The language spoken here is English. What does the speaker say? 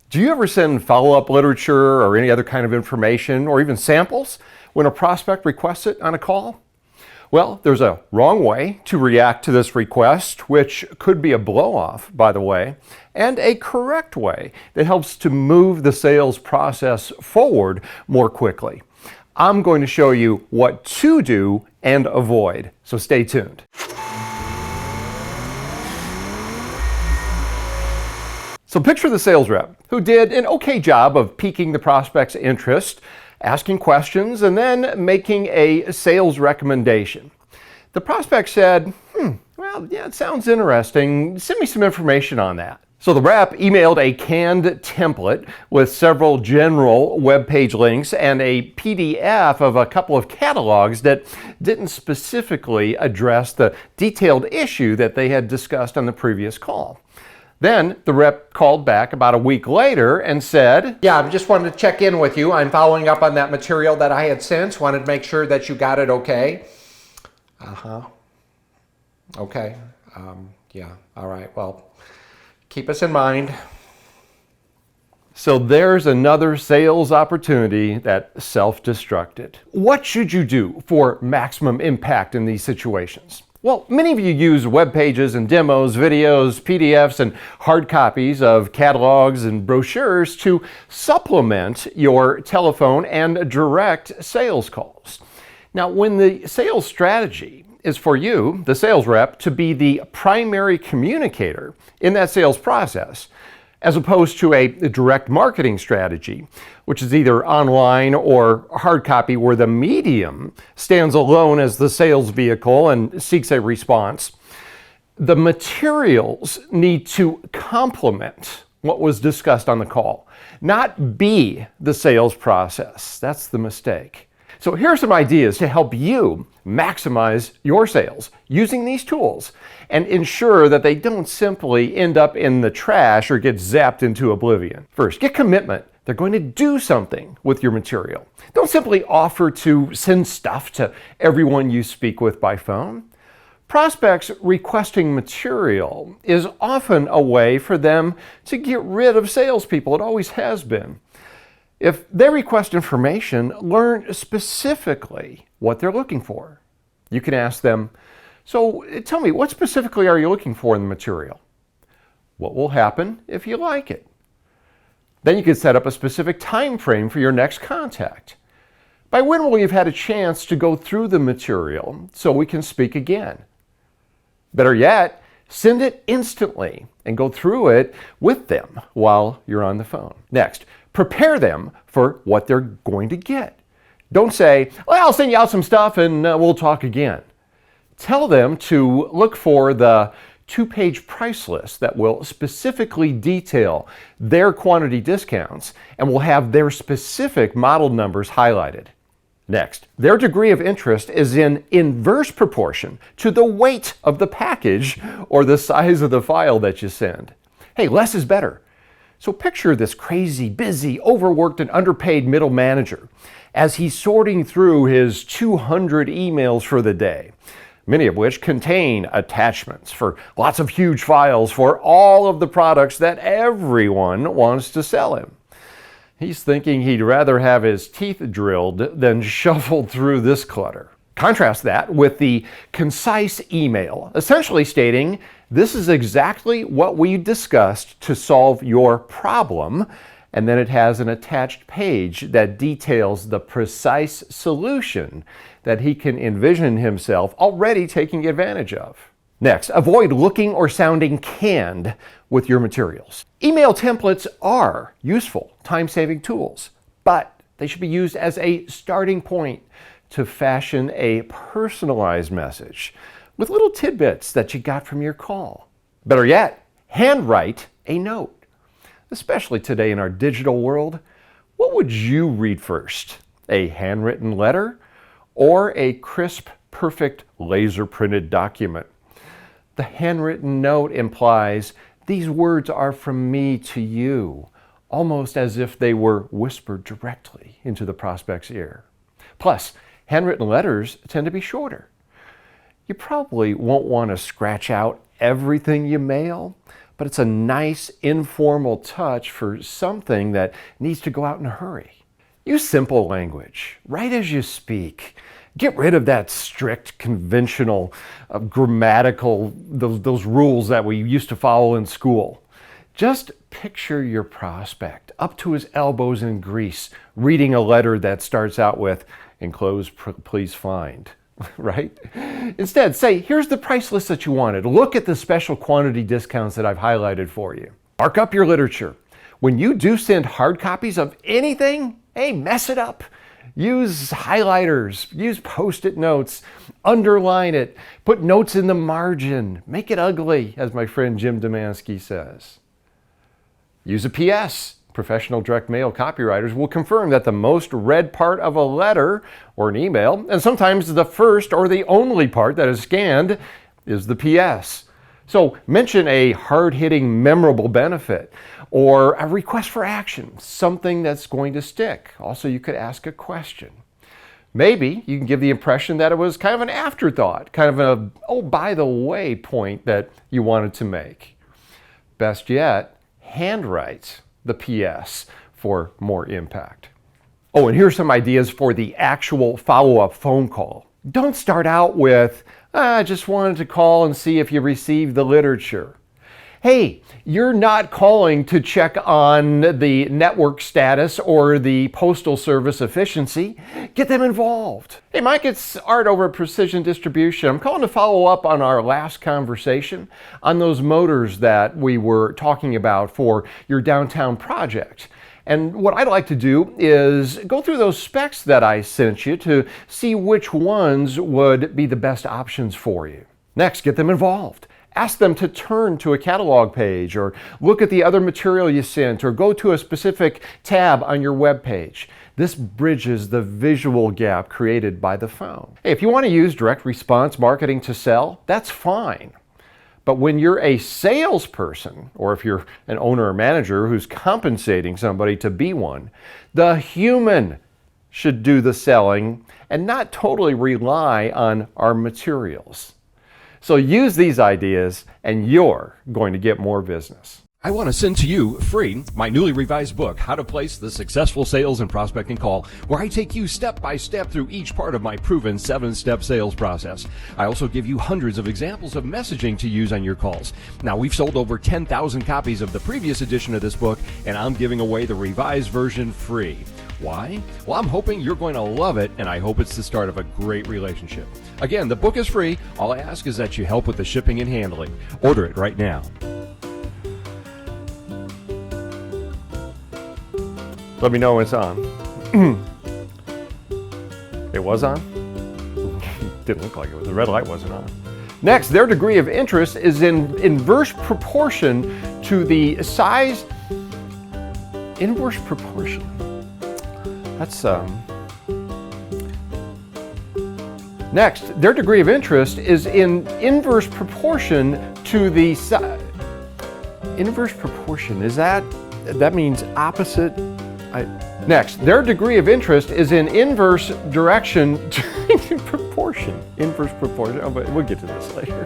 Do you ever send follow-up literature or any other kind of information or even samples when a prospect requests it on a call? Well, there's a wrong way to react to this request, which could be a blow-off, by the way, and a correct way that helps to move the sales process forward more quickly. I'm going to show you what to do and avoid, so stay tuned. So picture the sales rep who did an okay job of piquing the prospect's interest, asking questions, and then making a sales recommendation. The prospect said, well, yeah, it sounds interesting. Send me some information on that. So the rep emailed a canned template with several general web page links and a PDF of a couple of catalogs that didn't specifically address the detailed issue that they had discussed on the previous call. Then the rep called back about a week later and said, yeah, I just wanted to check in with you. I'm following up on that material that I had sent. Wanted to make sure that you got it okay. Okay. Yeah. All right. Well, keep us in mind. So there's another sales opportunity that self-destructed. What should you do for maximum impact in these situations? Well, many of you use web pages and demos, videos, PDFs, and hard copies of catalogs and brochures to supplement your telephone and direct sales calls. Now, when the sales strategy is for you, the sales rep, to be the primary communicator in that sales process, as opposed to a direct marketing strategy, which is either online or hard copy, where the medium stands alone as the sales vehicle and seeks a response. The materials need to complement what was discussed on the call, not be the sales process. That's the mistake. So here are some ideas to help you maximize your sales using these tools and ensure that they don't simply end up in the trash or get zapped into oblivion. First, get commitment. They're going to do something with your material. Don't simply offer to send stuff to everyone you speak with by phone. Prospects requesting material is often a way for them to get rid of salespeople. It always has been. If they request information, learn specifically what they're looking for. You can ask them, so tell me, what specifically are you looking for in the material? What will happen if you like it? Then you can set up a specific time frame for your next contact. By when will you have had a chance to go through the material so we can speak again? Better yet, send it instantly and go through it with them while you're on the phone. Next, prepare them for what they're going to get. Don't say, well, I'll send you out some stuff and we'll talk again. Tell them to look for the 2-page price list that will specifically detail their quantity discounts and will have their specific model numbers highlighted. Next, their degree of interest is in inverse proportion to the weight of the package or the size of the file that you send. Hey, less is better. So picture this crazy, busy, overworked, and underpaid middle manager as he's sorting through his 200 emails for the day, many of which contain attachments for lots of huge files for all of the products that everyone wants to sell him. He's thinking he'd rather have his teeth drilled than shuffled through this clutter. Contrast that with the concise email, essentially stating, this is exactly what we discussed to solve your problem, and then it has an attached page that details the precise solution that he can envision himself already taking advantage of. Next, avoid looking or sounding canned with your materials. Email templates are useful, time-saving tools, but they should be used as a starting point to fashion a personalized message with little tidbits that you got from your call. Better yet, handwrite a note. Especially today in our digital world, what would you read first? A handwritten letter or a crisp, perfect laser-printed document? The handwritten note implies these words are from me to you, almost as if they were whispered directly into the prospect's ear. Plus, handwritten letters tend to be shorter. You probably won't want to scratch out everything you mail, but it's a nice informal touch for something that needs to go out in a hurry. Use simple language. Write as you speak. Get rid of that strict, conventional, grammatical, those rules that we used to follow in school. Just picture your prospect up to his elbows in grease, reading a letter that starts out with, "Enclosed, please find," right? Instead, say, "Here's the price list that you wanted. Look at the special quantity discounts that I've highlighted for you." Mark up your literature. When you do send hard copies of anything, hey, mess it up. Use highlighters, use Post-it notes, underline it, put notes in the margin, make it ugly, as my friend Jim Demansky says. Use a PS. Professional direct mail copywriters will confirm that the most read part of a letter or an email, and sometimes the first or the only part that is scanned, is the PS. So mention a hard-hitting, memorable benefit or a request for action, something that's going to stick. Also, you could ask a question. Maybe you can give the impression that it was kind of an afterthought, kind of a, oh, by the way point that you wanted to make. Best yet, handwrite the PS for more impact. Oh, and here's some ideas for the actual follow-up phone call. Don't start out with, "I just wanted to call and see if you received the literature." Hey, you're not calling to check on the network status or the postal service efficiency. Get them involved. Hey, Mike, it's Art over at Precision Distribution. I'm calling to follow up on our last conversation on those motors that we were talking about for your downtown project. And what I'd like to do is go through those specs that I sent you to see which ones would be the best options for you. Next, get them involved. Ask them to turn to a catalog page or look at the other material you sent or go to a specific tab on your web page. This bridges the visual gap created by the phone. Hey, if you want to use direct response marketing to sell, that's fine. But when you're a salesperson, or if you're an owner or manager who's compensating somebody to be one, the human should do the selling and not totally rely on our materials. So use these ideas and you're going to get more business. I want to send to you free my newly revised book, How to Place the Successful Sales and Prospecting Call, where I take you step by step through each part of my proven 7-step sales process. I also give you hundreds of examples of messaging to use on your calls. Now, we've sold over 10,000 copies of the previous edition of this book, and I'm giving away the revised version free. Why? Well, I'm hoping you're going to love it, and I hope it's the start of a great relationship. Again, the book is free. All I ask is that you help with the shipping and handling. Order it right now. Let me know when it's on. It was on? Didn't look like it was. The red light wasn't on. Next, their degree of interest is in inverse proportion to the size. Inverse proportion. That's Next, their degree of interest is in inverse proportion to the size. Inverse proportion, that means opposite? Next, their degree of interest is in inverse direction to proportion. Inverse proportion. Oh, but we'll get to this later.